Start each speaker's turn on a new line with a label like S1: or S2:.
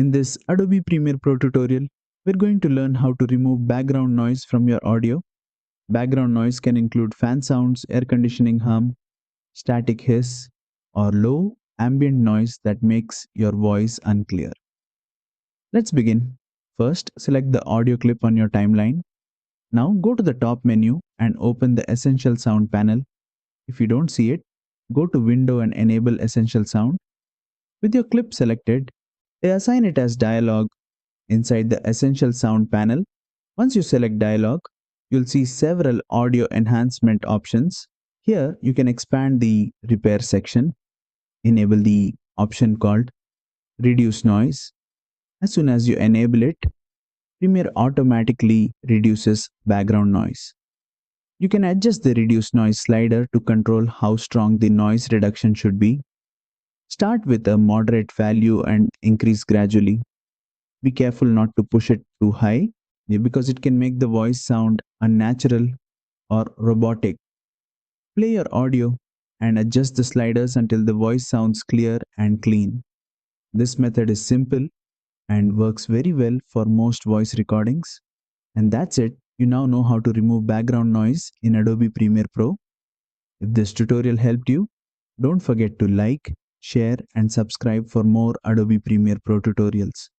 S1: In this Adobe Premiere Pro tutorial, we're going to learn how to remove background noise from your audio. Background noise can include fan sounds, air conditioning hum, static hiss, or low ambient noise that makes your voice unclear. Let's begin. First, select the audio clip on your timeline. Now go to the top menu and open the Essential Sound panel. If you don't see it, go to Window and enable Essential Sound. With your clip selected, assign it as dialog inside the Essential Sound panel. Once you select dialog, you'll see several audio enhancement options. Here, you can expand the repair section, enable the option called reduce noise. As soon as you enable it, Premiere automatically reduces background noise. You can adjust the reduce noise slider to control how strong the noise reduction should be. Start with a moderate value and increase gradually. Be careful not to push it too high because it can make the voice sound unnatural or robotic. Play your audio and adjust the sliders until the voice sounds clear and clean. This method is simple and works very well for most voice recordings. And that's it. You now know how to remove background noise in Adobe Premiere Pro. If this tutorial helped you, don't forget to like, share, and subscribe for more Adobe Premiere Pro tutorials.